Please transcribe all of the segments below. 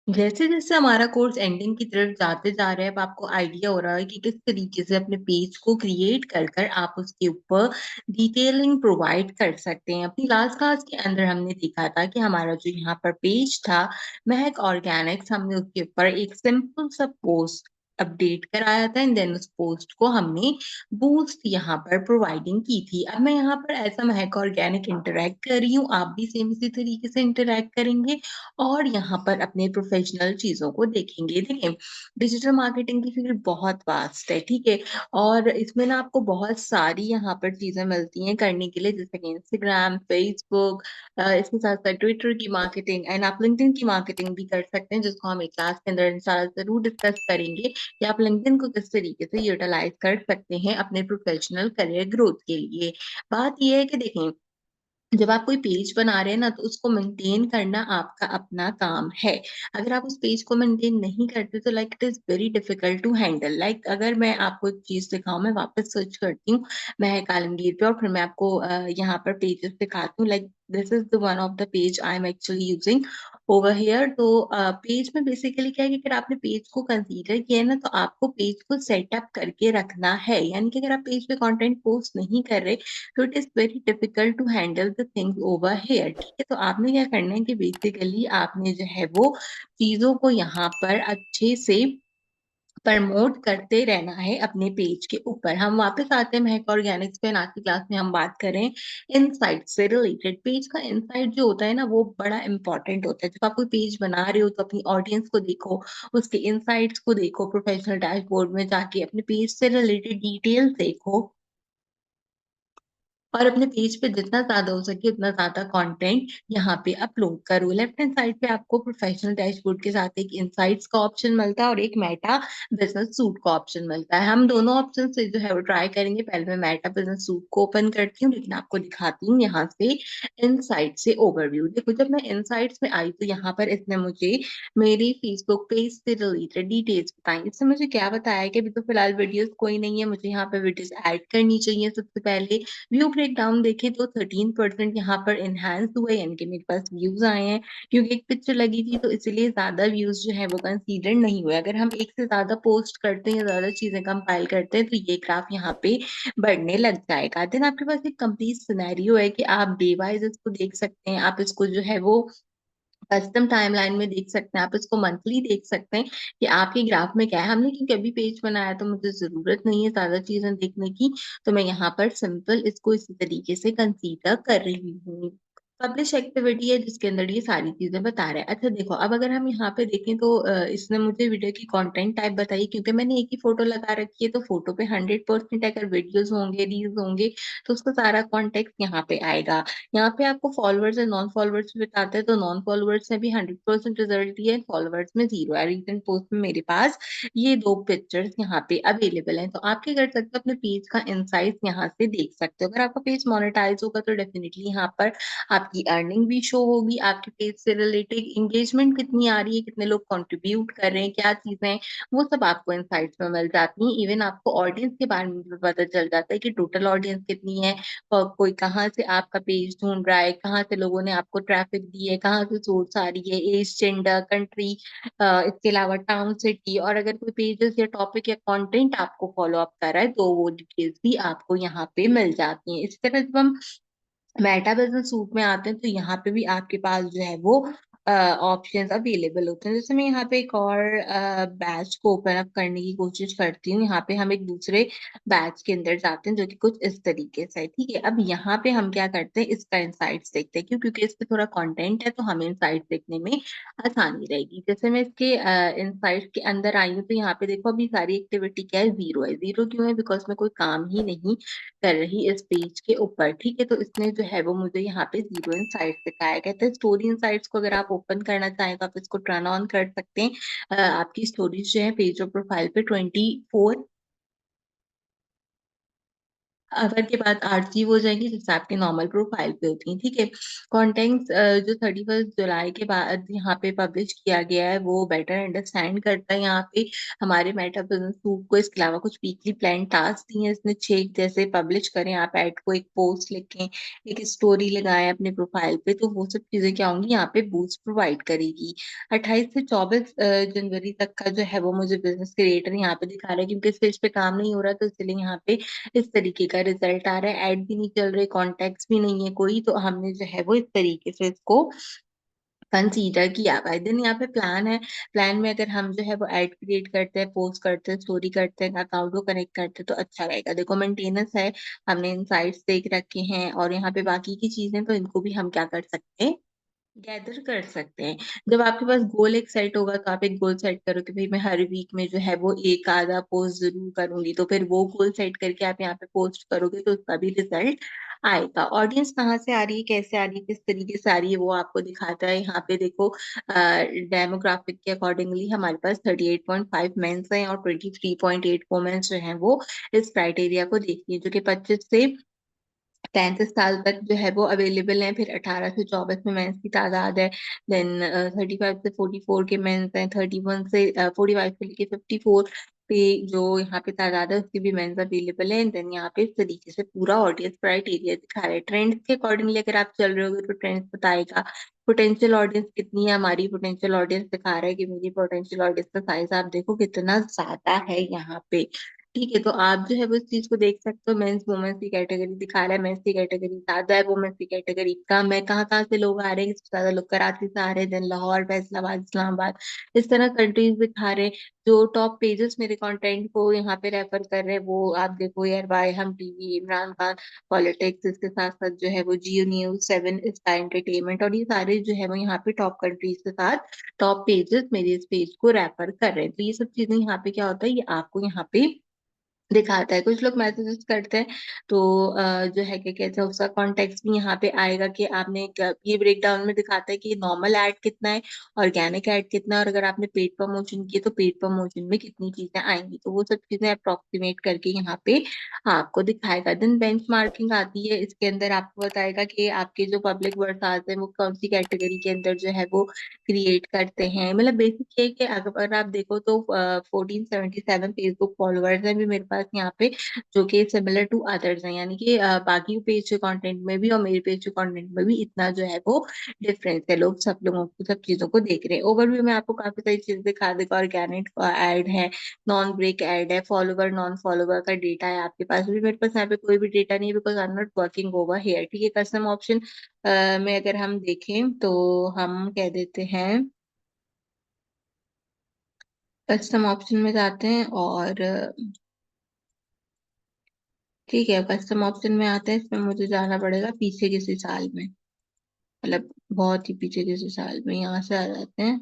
जैसे-जैसे हमारा course ending की तरफ जाते जा रहा है, अब आपको आइडिया हो रहा है कि किस तरीके से अपने पेज को क्रिएट कर कर आप उसके ऊपर डिटेलिंग प्रोवाइड कर सकते हैं। अपनी लास्ट क्लास के अंदर हमने देखा था कि हमारा जो यहाँ पर पेज था, महक ऑर्गेनिक्स, हमने उसके ऊपर एक सिंपल सा पोस्ट अपडेट कराया था एंड देन उस पोस्ट को हमने बूस्ट यहाँ पर प्रोवाइडिंग की थी। अब मैं यहाँ पर as a Mahak organic interact कर रही हूँ, आप भी सेम इसी तरीके से इंटरैक्ट करेंगे और यहाँ पर अपने प्रोफेशनल चीज़ों को देखेंगे। देखिए, डिजिटल मार्केटिंग की फील्ड बहुत वास्ट है, ठीक है? और इसमें ना आपको बहुत सारी यहाँ पर चीज़ें मिलती हैं करने के लिए, जैसे कि इंस्टाग्राम, फेसबुक, इसके साथ-साथ ट्विटर की मार्केटिंग एंड आप लिंक्डइन की मार्केटिंग भी कर सकते हैं, जिसको हम एक क्लास के अंदर इंशाल्लाह ज़रूर डिस्कस करेंगे कि आप लिंक्डइन को किस तरीके से यूटिलाइज़ कर सकते हैं अपने प्रोफेशनल करियर ग्रोथ के लिए। बात ये है कि देखें, जब आप कोई पेज बना रहे हैं ना, तो उसको मेंटेन करना आपका अपना काम है। अगर आप उस पेज को मेंटेन नहीं करते तो like it is very difficult to handle. Like अगर मैं आपको एक चीज़ दिखाऊँ, मैं वापस सर्च करती हूँ महक आलमगीर पे और फिर मैं आपको यहाँ पर पेजेस दिखाती हूँ। Like this is the one of the page I am actually using over here. तो पेज में बेसिकली क्या है कि अगर आपने पेज को कंसीडर किया है ना, तो आपको पेज को सेटअप करके रखना है। यानी कि अगर आप पेज पे कंटेंट पोस्ट नहीं कर रहे, तो it is very difficult to handle the things over here, ठीक है? तो आपने क्या करना है कि बेसिकली आपने जो है वो चीज़ों को यहाँ पर अच्छे से प्रमोट करते रहना है अपने पेज के ऊपर। हम वापस आते हैं महक ऑर्गेनिक्स पे, आज की क्लास में हम बात करें इनसाइट से रिलेटेड। पेज का इनसाइट जो होता है ना, वो बड़ा इम्पोर्टेंट होता है। जब आप कोई पेज बना रहे हो तो अपनी ऑडियंस को देखो, उसके इनसाइट्स को देखो, प्रोफेशनल डैशबोर्ड में जाके अपने पेज से रिलेटेड डिटेल्स देखो और अपने पेज पे जितना ज़्यादा हो सके उतना ज़्यादा कंटेंट यहाँ पे अपलोड करो। लेफ्ट हैंड साइड पे आपको प्रोफेशनल डैशबोर्ड के साथ एक इनसाइट्स का ऑप्शन मिलता है और एक मेटा बिज़नेस सूट का ऑप्शन मिलता है। हम दोनों ऑप्शन से जो है वो ट्राई करेंगे। पहले मैं मेटा बिज़नेस सूट को ओपन करती हूँ, लेकिन आपको दिखाती हूँ यहाँ से इनसाइट से ओवरव्यू। देखो, जब मैं इनसाइट्स में आई तो यहाँ पर इसने मुझे मेरी फेसबुक पेज से रिलेटेड डिटेल्स बताई। इसने मुझे क्या बताया कि अभी तो फिलहाल वीडियोज़ कोई नहीं है, मुझे यहाँ पे वीडियोज़ ऐड करनी चाहिए सबसे पहले। व्यू ब्रेकडाउन देखें तो 13% यहाँ पर एनहांस हुए, यानी कि मेरे पास व्यूज़ आए हैं, क्योंकि एक पिक्चर लगी थी तो इसीलिए ज़्यादा व्यूज़ जो है वो कंसीडर नहीं हुए। अगर हम एक से ज़्यादा पोस्ट करते हैं, ज़्यादा चीज़ें कंपाइल करते हैं तो ये ग्राफ यहाँ पे बढ़ने लग जाएगा। देन आपके पास एक कंप्लीट सिनेरियो है कि आप डे वाइज़ इसको देख सकते हैं, आप इसको जो है वो कस्टम टाइमलाइन में देख सकते हैं, आप इसको मंथली देख सकते हैं कि आपके ग्राफ में क्या है। हमने क्योंकि अभी पेज बनाया तो मुझे ज़रूरत नहीं है ज़्यादा चीज़ें देखने की, तो मैं यहाँ पर सिंपल इसको इसी तरीके से कंसीडर कर रही हूँ। पब्लिश एक्टिविटी है जिसके अंदर ये सारी चीज़ें बता रहा है। अच्छा देखो, अब अगर हम यहाँ पे देखें तो इसने मुझे वीडियो की कंटेंट टाइप बताई, क्योंकि मैंने एक ही फ़ोटो लगा रखी है, तो फ़ोटो पे 100% अगर वीडियोज़ होंगे, रील्स होंगे, तो उसका सारा कॉन्टेक्स्ट यहाँ पे आएगा। यहाँ पे आपको फॉलोवर्स एंड नॉन फॉलोवर्स भी बताते हैं, तो नॉन फॉलोवर्स में भी 100% रिजल्ट दिया है, फॉलोवर्स में 0 है। रीसेंट पोस्ट में मेरे पास ये 2 पिक्चर्स यहाँ पे अवेलेबल हैं। तो आप क्या कर सकते हो, अपने पेज का इनसाइट्स यहाँ से देख सकते हो। अगर आपका पेज मोनेटाइज़ होगा तो डेफिनिटली यहाँ पर आपकी अर्निंग भी शो होगी, आपके पेज से रिलेटेड एंगेजमेंट कितनी आ रही है, कितने लोग कंट्रीब्यूट कर रहे हैं, क्या चीज़ें हैं, वो सब आपको इनसाइट्स में मिल जाती हैं। इवन आपको ऑडियंस के बारे में भी पता चल जाता है कि टोटल ऑडियंस कितनी है, कोई कहाँ से आपका पेज ढूँढ रहा है, कहाँ से लोगों ने आपको ट्रैफ़िक दी है, कहाँ से सोर्स आ रही है, ऐज, जेंडर, कंट्री, इसके अलावा टाउन, सिटी, और अगर कोई पेजेज़ या टॉपिक या कंटेंट आपको फ़ॉलो अप कर रहा है, तो वो डिटेल्स भी आपको यहाँ पे मिल जाती हैं। इसी तरह जब हम मेटा बिज़नेस सूट में आते हैं, तो यहाँ पे भी आपके पास जो है वो ऑप्शंस अवेलेबल होते हैं। जैसे मैं यहाँ पे एक और बैच को ओपन अप करने की कोशिश करती हूँ। यहाँ पे हम एक दूसरे बैच के अंदर जाते हैं, जो कि कुछ इस तरीके से है, ठीक है? अब यहाँ पे हम क्या करते हैं, इसका इनसाइट्स देखते हैं। क्यों? क्योंकि इस पे थोड़ा कंटेंट है, तो हमें इनसाइट्स देखने में आसानी रहेगी। जैसे मैं इसके इनसाइट्स के अंदर आई हूँ, तो यहाँ पे देखो अभी सारी एक्टिविटी क्या है, 0 है। 0 क्यों है? बिकॉज़ मैं कोई काम ही नहीं कर रही इस पेज के ऊपर, ठीक है? तो इसने जो है वो मुझे यहाँ पे 0 इनसाइट्स दिखाया गया था। स्टोरी इनसाइट्स को अगर आप ओपन करना चाहें तो आप इसको टर्न ऑन कर सकते हैं। आपकी स्टोरीज़ जो है पेज और प्रोफाइल पे 24 अवर के बाद आर्चीव हो जाएंगी, जैसे आपके नॉर्मल प्रोफाइल पे होती हैं, ठीक है। कॉन्टेंट्स जो 31 जुलाई के बाद यहाँ पे पब्लिश किया गया है वो बेटर अंडरस्टैंड करता है यहाँ पे हमारे मेटा बिजनेस सूट को। इसके अलावा कुछ वीकली प्लान टास्क दिए हैं इसने 6, जैसे पब्लिश करें आप ऐड को, एक पोस्ट लिखें, एक स्टोरी लगाएं अपने प्रोफाइल पे, तो वो सब चीजें क्या होंगी यहाँ पे बूस्ट प्रोवाइड करेगी। 28 से 24 जनवरी तक का जो है वो मुझे बिजनेस क्रिएटर यहाँ पे दिखा रहा है, क्योंकि इस पेज पे काम नहीं हो रहा तो इसलिए यहाँ पे इस तरीके का रिजल्ट आ रहा है। ऐड भी नहीं चल रहे, कॉन्टेक्ट भी नहीं है कोई, तो हमने जो है वो इस तरीके से इसको कंसीडर किया हुआ है। देन यहाँ पे प्लान है। प्लान में अगर हम जो है वो ऐड क्रिएट करते हैं, पोस्ट करते हैं, स्टोरी करते हैं, अकाउंट को कनेक्ट करते हैं तो अच्छा रहेगा। देखो मेंटेनेंस है, हमने इनसाइट्स देख रखे हैं, और यहाँ पे बाकी की चीजें तो इनको भी हम क्या कर सकते हैं, गैदर कर सकते हैं। जब आपके पास गोल एक सेट होगा तो आप एक गोल सेट करो कि भाई मैं हर वीक में जो है वो एक आधा पोस्ट जरूर करूंगी, तो फिर वो गोल सेट करके आप यहाँ पे पोस्ट करोगे तो उसका भी रिजल्ट आएगा। ऑडियंस कहाँ से आ रही है, कैसे आ रही है, किस तरीके से आ रही है, वो आपको दिखाता है। यहाँ पे देखो डेमोग्राफिक के अकॉर्डिंगली हमारे पास 38.5 मेंस हैं और 23.8 वुमेन्स जो हैं वो इस क्राइटेरिया को देखती है, जो कि 25 से 35 साल तक जो है वो अवेलेबल है। फिर 18 से 24 में मेंस की तादाद है। देन 35 से 44 के मेंस हैं। 31 से 45 से लेके 54 पे जो यहाँ पे तादाद है उसकी भी मेंस अवेलेबल है। देन यहाँ पे इस तरीके से पूरा ऑडियंस क्राइटेरिया दिखा रहा है। ट्रेंड्स के अकॉर्डिंगली अगर आप चल रहे होगे तो ट्रेंड्स बताएगा। पोटेंशियल ऑडियंस कितनी है, हमारी पोटेंशियल ऑडियंस दिखा रहा है कि मेरी पोटेंशियल ऑडियंस का साइज आप देखो कितना ज्यादा है यहाँ पे। ठीक है, तो आप जो है वो इस चीज को देख सकते हो। मेंस वुमेन्स की कैटेगरी दिखा रहा है, मेंस की कैटेगरी ज्यादा है, वुमेन्स की कैटेगरी कम है। कहाँ कहाँ से लोग आ रहे हैं, सबसे ज्यादा लोग कराची से आ रहे हैं, देन लाहौर, फैसलाबाद, इस्लामाबाद, इस तरह कंट्रीज दिखा रहे हैं। जो टॉप पेजेस मेरे कंटेंट को यहाँ पे रेफर कर रहे हैं वो आप देखो, यार वाई, हम टीवी, इमरान खान, पॉलिटिक्स, इसके साथ साथ जो है वो जियो न्यूज, 7 स्टार एंटरटेनमेंट, और ये सारे जो है वो यहाँ पे टॉप कंट्रीज के साथ टॉप पेजेस मेरे इस पेज को रेफर कर रहे हैं। तो ये सब चीजें यहाँ पे क्या होता है, ये आपको यहाँ पे दिखाता है। कुछ लोग मैसेजेस करते हैं तो जो है क्या कहते हैं उसका कॉन्टेक्स्ट भी यहाँ पे आएगा कि आपने ये ब्रेक डाउन में दिखाता है कि नॉर्मल ऐड कितना है, ऑर्गेनिक ऐड कितना है, और अगर आपने पेड प्रमोशन किए तो पेड प्रमोशन में कितनी चीजें आएंगी, तो वो सब चीजें अप्रोक्सीमेट करके यहाँ पे आपको दिखाएगा। देन बेंचमार्किंग आती है, इसके अंदर आपको बताएगा कि आपके जो पब्लिक वर्सास है वो कौन सी कैटेगरी के अंदर जो है वो क्रिएट करते हैं। मतलब बेसिक ये है कि अगर आप देखो तो 1477 फेसबुक फॉलोअर्स हैं भी मेरे पास यहाँ पे, जो कि सिमिलर टू अदर्स हैं, यानी कि बाकी पेज के कंटेंट में भी और मेरे पेज के कंटेंट में भी इतना जो है वो डिफरेंस है। लोग सब लोगों को सब चीजों को देख रहे हैं। ओवरव्यू में आपको काफी सारी चीजें दिखा देगा। ऑर्गेनिक ऐड है, नॉन ब्रेक ऐड है, फॉलोवर नॉन फॉलोवर का डेटा है आपके पास भी। मेरे पास यहाँ पे कोई भी डेटा नहीं है because I am not working over here. ठीक है, कस्टम ऑप्शन में अगर हम देखें तो हम कह देते हैं, कस्टम ऑप्शन में जाते हैं और ठीक है, कस्टम ऑप्शन में आते हैं। इसमें मुझे जाना पड़ेगा पीछे किसी साल में, मतलब बहुत ही पीछे किसी साल में, यहाँ से आ जाते हैं।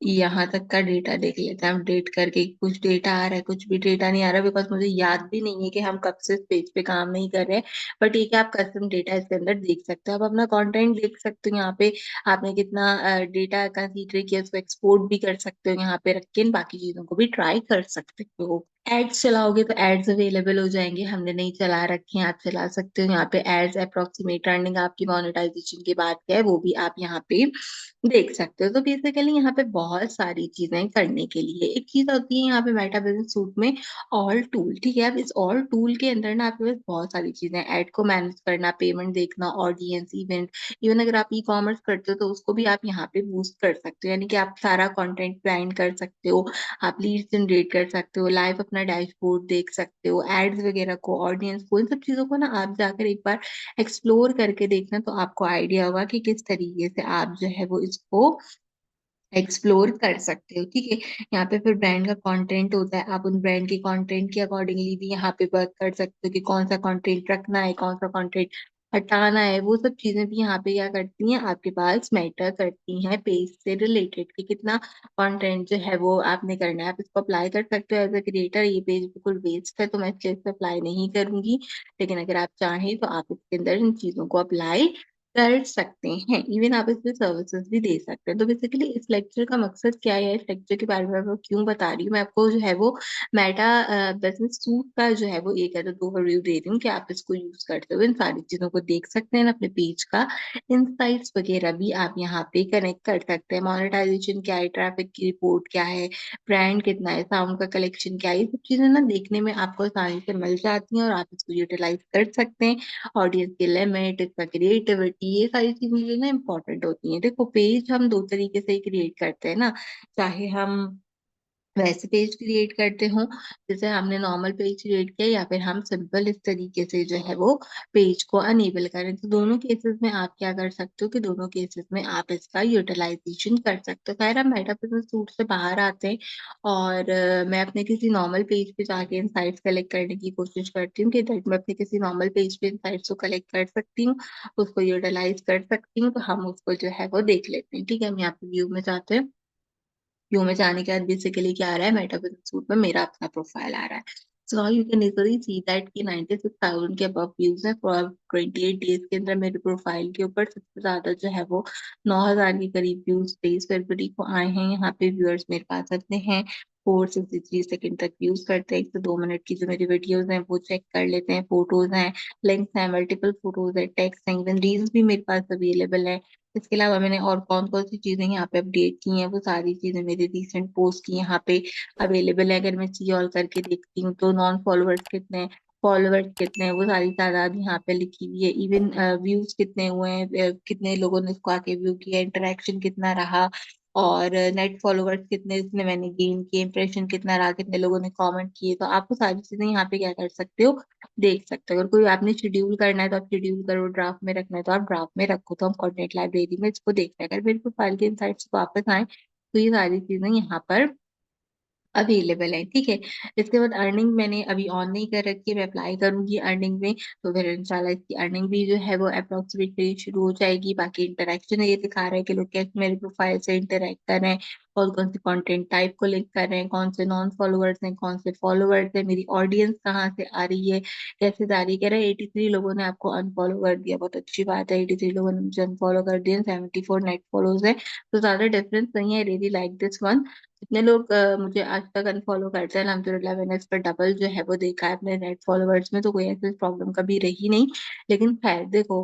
यहाँ तक का डेटा देख लेते हैं हम अपडेट करके। कुछ डेटा आ रहा है, कुछ भी डेटा नहीं आ रहा, बिकॉज मुझे याद भी नहीं है कि हम कब से इस पेज पे काम नहीं कर रहे हैं। बट ठीक है, आप कस्टम डेटा इसके अंदर देख सकते हो, आप अपना कंटेंट देख सकते हो यहाँ पे। आपने कितना डेटा कंसीडर किया उसको एक्सपोर्ट भी कर सकते हो यहाँ पे रख के, इन बाकी चीजों को भी ट्राई कर सकते हो। एड्स चलाओगे तो एड्स अवेलेबल हो जाएंगे, हमने नहीं चला रखे हैं, आप चला सकते हो यहाँ पे एड्स। अप्रोक्सीमेट अर्निंग आपकी मोनेटाइजेशन की बात क्या है वो भी आप यहाँ पे देख सकते हो। तो बेसिकली यहाँ पे बहुत सारी चीजें करने के लिए, एक चीज होती है यहाँ पे मेटा बिजनेस सूट में ऑल टूल। ठीक है, अब इस ऑल टूल के अंदर ना आपके पास बहुत सारी चीजें, ऐड को मैनेज करना, पेमेंट देखना, ऑडियंस, इवेंट, इवन अगर आप ई कॉमर्स करते हो तो उसको भी आप यहाँ पे बूस्ट कर सकते हो, यानी कि आप सारा कंटेंट प्लान कर सकते हो, आप लीड जनरेट कर सकते हो, लाइव अपना डैशबोर्ड देख सकते हो, एड्स वगैरह को, ऑडियंस को, इन सब चीजों को ना आप जाकर एक बार एक्सप्लोर करके देखना तो आपको आइडिया होगा कि किस तरीके से आप जो है वो इसको एक्सप्लोर कर सकते हो। ठीक है, यहाँ पे फिर ब्रांड का कंटेंट होता है, आप उन ब्रांड के कंटेंट के अकॉर्डिंगली भी यहाँ पे वर्क कर सकते हो कि कौन सा कंटेंट रखना है, कौन सा कंटेंट हटाना है। वो सब चीजें भी यहाँ पे क्या करती हैं, आपके पास मैटर करती हैं पेज से रिलेटेड, कि कितना कंटेंट जो है वो आपने करना है। आप इसको अप्लाई कर सकते हो एज अ क्रिएटर। ये पेज बिल्कुल वेस्ट है तो मैं इसके अप्लाई नहीं करूंगी, लेकिन अगर आप चाहें तो आप इसके अंदर इन चीजों को अप्लाई कर सकते हैं। इवन आप इसमें सर्विसेज भी दे सकते हैं। तो बेसिकली इस लेक्चर का मकसद क्या है, इस लेक्चर के बारे में मैं क्यों बता रही हूँ, मैं आपको जो है वो मेटा बिजनेस सूट का जो है वो एक है तो दो रिव्यू दे रही हूँ कि आप इसको यूज करते हुए इन सारी चीजों को देख सकते हैं। अपने पेज का इंसाइट्स वगैरह भी आप यहाँ पे कनेक्ट कर सकते हैं। मोनेटाइजेशन क्या है, ट्रैफिक की रिपोर्ट क्या है, ब्रांड कितना है, साउंड का कलेक्शन क्या है, ये सब चीजें ना देखने में आपको आसानी से मिल जाती हैं और आप इसको यूटिलाइज कर सकते हैं। ऑडियंस की लिमिट, इसका क्रिएटिविटी, ये सारी चीजें ना इम्पोर्टेंट होती हैं। देखो पेज हम दो तरीके से ही क्रिएट करते हैं ना, चाहे हम वैसे पेज क्रिएट करते हो जैसे हमने नॉर्मल पेज क्रिएट किया, या फिर हम सिंपल इस तरीके से जो है वो पेज को अनेबल करें। तो दोनों केसेस में आप क्या कर सकते हो कि दोनों केसेस में आप इसका यूटिलाइजेशन कर सकते हो। खैर हम मेटा बिजनेस सूट से बाहर आते हैं और मैं अपने किसी नॉर्मल पेज पे जाके इनसाइट्स कलेक्ट करने की कोशिश करती हूँ कि दैट मैं अपने किसी नॉर्मल पेज पे इनसाइट्स को कलेक्ट कर सकती हूँ, उसको यूटिलाइज कर सकती हूँ। तो हम उसको जो है वो देख लेते हैं। ठीक है, हम यहाँ पे व्यू में जाते हैं। व्यू में जाने के बाद बेसिकली क्या आ रहा है, मेटा बिजनेस सूट में मेरा अपना प्रोफाइल आ रहा है। So now you can easily see that कि 96,000 के अबव व्यूज है फॉर 28 डेज के अंदर। मेरे प्रोफाइल के ऊपर सबसे ज्यादा जो है वो 9,000 के करीब व्यूज 23 फरवरी को आए हैं। यहाँ पे व्यूअर्स मेरे पास आते हैं 463 सेकंड तक यूज करते हैं। 1 से 2 मिनट की जो मेरी वीडियोस हैं वो चेक कर लेते हैं। फोटोज हैं, लिंक्स हैं, मल्टीपल फोटोज है, टेक्स्ट हैं, इवन रील्स भी मेरे पास अवेलेबल है। इसके अलावा मैंने और कौन कौन सी चीजें यहाँ पे अपडेट की हैं वो सारी चीजें मेरी रिसेंट पोस्ट की यहाँ पे अवेलेबल है। अगर मैं सी ऑल करके देखती हूँ तो नॉन फॉलोअर्स कितने हैं, फॉलोअर्स कितने हैं, वो सारी तादाद यहाँ पे लिखी हुई है। इवन व्यूज कितने हुए हैं, कितने लोगों ने इसको आके व्यू किया, इंटरेक्शन कितना रहा, और नेट फॉलोअर्स कितने इसने मैंने गेन किए, इंप्रेशन कितना रहा, कितने लोगों ने कमेंट किए। तो आपको सारी चीजें यहाँ पे क्या कर सकते हो, देख सकते हो। अगर कोई आपने शेड्यूल करना है तो आप शेड्यूल करो, ड्राफ्ट में रखना है तो आप ड्राफ्ट में रखो। तो हम कंटेंट लाइब्रेरी में इसको देखते हैं। अगर मेरे प्रोफाइल के इनसाइट्स वापस आए तो ये सारी चीजें यहाँ पर अवेलेबल है। ठीक है, इसके बाद अर्निंग मैंने अभी ऑन नहीं कर रखी है, मैं अप्लाई करूंगी अर्निंग में तो फिर इंशाल्लाह इसकी अर्निंग भी जो है वो अप्रोक्सीमेटली शुरू हो जाएगी। बाकी इंटरेक्शन ये दिखा रहा है कि लोग कैसे मेरे प्रोफाइल से इंटरेक्ट कर रहे हैं, कौन कौन से कंटेंट टाइप को लिंक कर रहे हैं, कौन से नॉन फॉलोअर्स हैं, कौन से फॉलोअर्स हैं, मेरी ऑडियंस कहाँ से आ रही है, कैसे जा रही है। कह रहे हैं 83 लोगों ने आपको अनफॉलो कर दिया, बहुत अच्छी बात है। 83 लोगों ने मुझे अनफॉलो कर दिया, 74 नेट फॉलोज है, तो ज्यादा डिफरेंस नहीं है। Really like this one. जितने लोग मुझे आज तक अनफॉलो करते हैं अल्हम्दुलिल्लाह, मैंने इस पर डबल जो है वो देखा है अपने नेट फॉलोअर्स में, तो कोई ऐसी प्रॉब्लम कभी रही नहीं। लेकिन खैर देखो,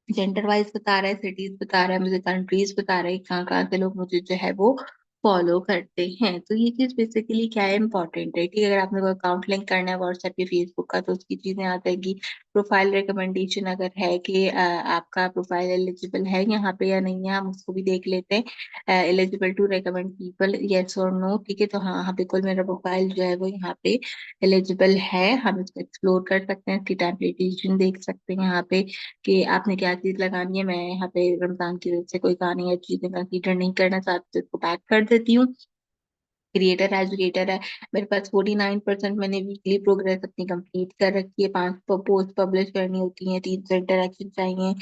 जेंडर वाइज बता रहा है, सिटीज बता रहा है, मुझे कंट्रीज बता रहा है, कहाँ कहाँ से लोग मुझे जो है वो फॉलो करते हैं। तो ये चीज बेसिकली क्या है, इंपॉर्टेंट है। ठीक है, अगर आपने कोई अकाउंट लिंक करना है व्हाट्सएप या फेसबुक का तो उसकी चीजें आ जाएगी। प्रोफाइल रिकमेंडेशन अगर है कि आपका प्रोफाइल एलिजिबल है यहाँ पे या नहीं है, हम उसको भी देख लेते हैं। Eligible to recommend people, yes और नो। ठीक है, तो हाँ हाँ बिल्कुल मेरा प्रोफाइल जो है वो यहाँ पे एलिजिबल है। हम इसको एक्सप्लोर कर सकते हैं, इसकी टेम्पलेटेशन देख सकते हैं यहाँ पे कि आपने क्या चीज लगानी है। मैं यहाँ पे रमजान की वजह से कोई गाने या चीजें कंसीडर नहीं करना चाहती, तो इसको बैक कर देती हूँ। क्रिएटर एजुकेटर है, मेरे पास 49% मैंने वीकली प्रोग्रेस अपनी कंप्लीट कर रखी है। 5 पोस्ट पब्लिश करनी होती है, 300 इंटरेक्शन चाहिए।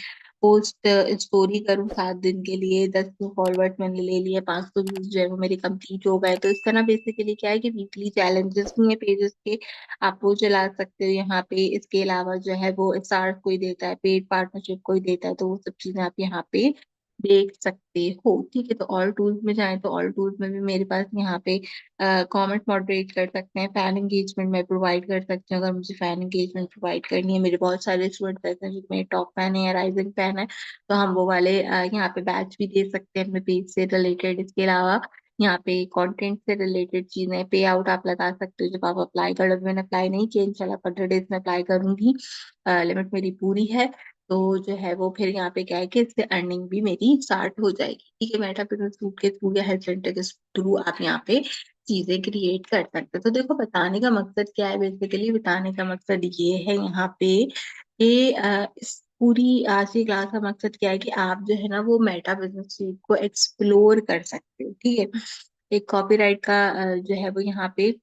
पोस्ट स्टोरी करूँ 7 दिन के लिए, 10 फॉलोअर्स मैंने ले लिए, 500 व्यूज जो है वो मेरे कंप्लीट हो गए। तो इस तरह बेसिकली क्या है कि वीकली चैलेंजेस भी है पेजेस के, आप वो चला सकते हो यहाँ पे। इसके अलावा जो है वो स्टार्स कोई देता है, पेड पार्टनरशिप कोई देता है, तो वो सब चीजें आप यहाँ पे देख सकते हो। ठीक है, तो ऑल टूल्स में जाएं तो ऑल टूल्स में भी मेरे पास यहाँ पे कमेंट मॉडरेट कर सकते हैं, फैन एंगेजमेंट में प्रोवाइड कर सकते हैं। अगर मुझे फैन एंगेजमेंट प्रोवाइड करनी है, मेरे बहुत सारे स्टूडेंट्स ऐसे हैं जो मेरे टॉप फैन है या राइजिंग फैन है, तो हम वो वाले यहाँ पे बैच भी दे सकते हैं अपने पेज से रिलेटेड। इसके अलावा यहाँ पे कंटेंट से रिलेटेड चीजें, पे आउट आप लगा सकते हो जब आप अप्लाई कर लो। मैंने अप्लाई नहीं किया, इंशाल्लाह 15 डेज में अप्लाई करूंगी, लिमिट मेरी पूरी है। तो जो है वो फिर यहाँ पे क्या है कि इससे अर्निंग भी मेरी स्टार्ट हो जाएगी। ठीक है, मेटा बिजनेस सूट के थ्रू या हेल्थ सेंटर के थ्रू आप यहाँ पे चीजें क्रिएट कर सकते हो। तो देखो बताने का मकसद क्या है, बेसिकली बताने का मकसद ये है यहाँ पे कि इस पूरी आज की क्लास का मकसद क्या है कि आप जो है ना वो मेटा बिजनेस सूट को एक्सप्लोर कर सकते हो। ठीक है, एक कॉपीराइट का जो है वो यहाँ पे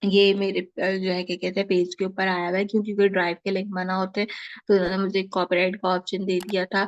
ये मेरे जो है क्या कहते हैं पेज के ऊपर आया हुआ है, क्योंकि कोई ड्राइव के लिंक बना होते हैं तो उन्होंने मुझे कॉपीराइट का ऑप्शन दे दिया था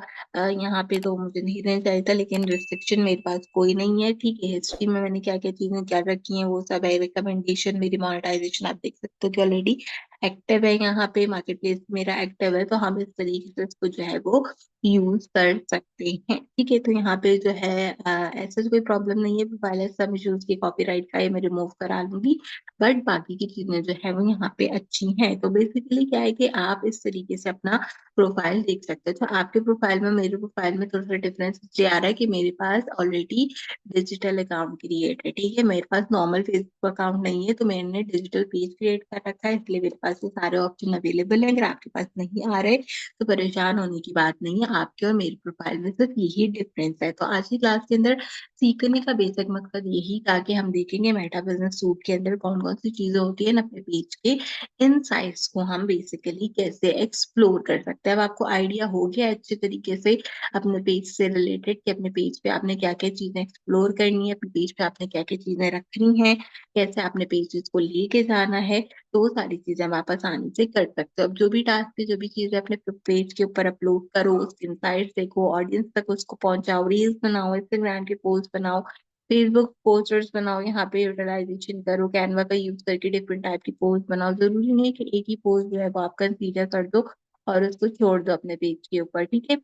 यहाँ पे, तो मुझे नहीं देना चाहिए था, लेकिन रिस्ट्रिक्शन मेरे पास कोई नहीं है। ठीक है, हिस्ट्री में मैंने क्या क्या चीजें क्या रखी हैं वो सब है, रिकमेंडेशन, मेरी मोनेटाइजेशन आप देख सकते हो कि ऑलरेडी एक्टिव है यहाँ पे, मार्केट प्लेस मेरा एक्टिव है, तो हम इस तरीके से इसको जो है वो यूज कर सकते हैं। ठीक है, तो यहाँ पे जो है ऐसा तो कोई प्रॉब्लम नहीं है, प्रोफाइल सब इश्यूज की कॉपीराइट का ये मैं रिमूव करा लूंगी, बट बाकी की चीजें जो है वो यहाँ पे अच्छी हैं। तो बेसिकली क्या है कि आप इस तरीके से अपना प्रोफाइल देख सकते हो। तो आपके प्रोफाइल में मेरे प्रोफाइल में थोड़ा सा डिफरेंस ये आ रहा है कि मेरे पास ऑलरेडी डिजिटल अकाउंट क्रिएट है। ठीक है, मेरे पास नॉर्मल फेसबुक अकाउंट नहीं है, तो मैंने डिजिटल पेज क्रिएट कर रखा है, इसलिए मेरे पास ये सारे ऑप्शन अवेलेबल है। अगर आपके पास नहीं आ रहे तो परेशान होने की बात नहीं है, आपके और मेरे प्रोफाइल में सिर्फ यही डिफरेंस है। तो आज की क्लास के अंदर सीखने का बेसिक मकसद यही था कि हम देखेंगे मेटा बिजनेस सूट के अंदर कौन कौन सी चीजें होती है ना, अपने पेज के इनसाइट्स को हम बेसिकली कैसे एक्सप्लोर कर सकते हैं। अब आपको आइडिया हो गया अच्छे तरीके से अपने पेज से रिलेटेड कि अपने पेज पे आपने क्या क्या चीजें एक्सप्लोर करनी है, अपने पेज पे आपने क्या क्या चीजें रखनी है, कैसे आपने पेजेस को लेके जाना है। तो वो सारी चीजें हम आप आसानी से कर सकते हो। अब जो भी टास्क है, जो भी चीजें अपने पेज के ऊपर अपलोड करो, उसके इनसाइट्स देखो, ऑडियंस तक उसको पहुंचाओ, रील्स बनाओ, इंस्टाग्राम के पोस्ट बनाओ, फेसबुक पोस्टर्स बनाओ, यहाँ पे यूटिलाइजेशन करो, कैनवा का यूज करके डिफरेंट टाइप की पोस्ट बनाओ। जरूरी नहीं है कि एक ही पोस्ट जो है वो आप कंसीडर कर दो और उसको छोड़ दो अपने पेज के ऊपर। ठीक है,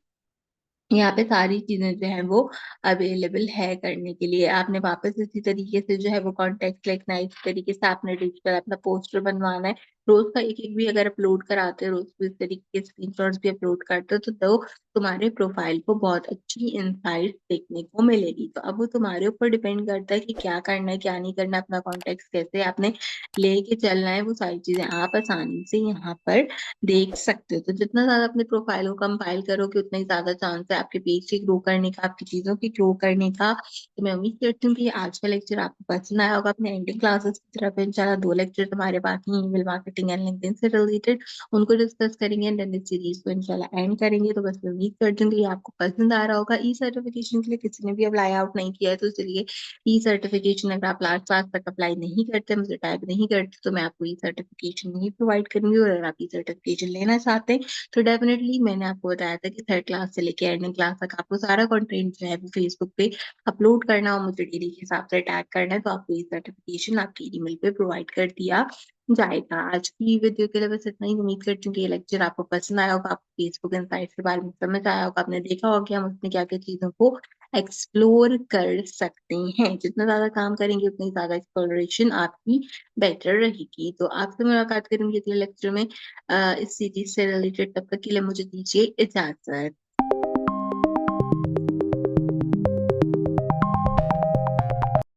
यहाँ पे सारी चीजें जो है वो अवेलेबल है करने के लिए। आपने वापस इसी तरीके से जो है वो कॉन्टेक्ट लिखना है, इस तरीके से आपने डिजिटल अपना पोस्टर बनवाना है। रोज का एक एक भी अगर अपलोड कराते हो, रोज को इस तरीके के स्क्रीनशॉट्स भी अपलोड करते हो, तो तुम्हारे प्रोफाइल को बहुत अच्छी इंसाइट देखने को मिलेगी। तो अब वो तुम्हारे ऊपर डिपेंड करता है कि क्या करना है क्या नहीं करना, अपना कॉन्टेक्ट कैसे आपने लेके चलना है, वो सारी चीजें आप आसानी से यहाँ पर देख सकते हो। तो जितना ज्यादा अपने प्रोफाइल को कंपाइल करोगे उतना ही ज्यादा चांस है आपके पेज के ग्रो करने का, आपकी चीजों की ग्रो करने का। तो मैं उम्मीद करती हूँ कि आज का लेक्चर आपको पसंद आया होगा। अपने एंडिंग क्लासेस की तरफ इंशाल्लाह 2 लेक्चर हमारे बाकी हैं ईमेल मार्केटिंग एंड लिंक्डइन से रिलेटेड, उनको डिस्कस करेंगे एंड देन इस सीरीज को इंशाल्लाह एंड करेंगे। तो बस मैं उम्मीद करती हूँ कि ये आपको पसंद आ रहा होगा। ई सर्टिफिकेशन के लिए किसी ने भी अप्लाई आउट नहीं किया है, तो इसलिए ई सर्टिफिकेशन अगर आप लास्ट क्लास तक अप्लाई नहीं करते, मुझे टैग नहीं करते, तो मैं आपको ई सर्टिफिकेशन नहीं प्रोवाइड करूंगी। और अगर आप ई सर्टिफिकेशन लेना चाहते हैं तो डेफिनेटली मैंने आपको बताया था कि थर्ड क्लास से लेके एंडिंग क्लास तक आपको सारा कंटेंट जो है वो फेसबुक पे अपलोड करना और मुझे डेली के हिसाब से टैग करना है, तो आपको ई सर्टिफिकेशन आपकी ईमेल पे प्रोवाइड कर दिया जाएगा। आज की वीडियो के लिए बस इतना ही। उम्मीद करती हूँ कि ये लेक्चर आपको पसंद आया होगा, आपको फेसबुक इनसाइट्स के बारे में समझ आया होगा, आपने देखा होगा कि हम उसमें क्या क्या चीजों को एक्सप्लोर कर सकते हैं। जितना ज्यादा काम करेंगे उतनी ज्यादा एक्सप्लोरेशन आपकी बेटर रहेगी। तो आपसे मुलाकात करेंगे अगले लेक्चर में इस सीरीज से रिलेटेड। तब तक के लिए मुझे दीजिए इजाजत।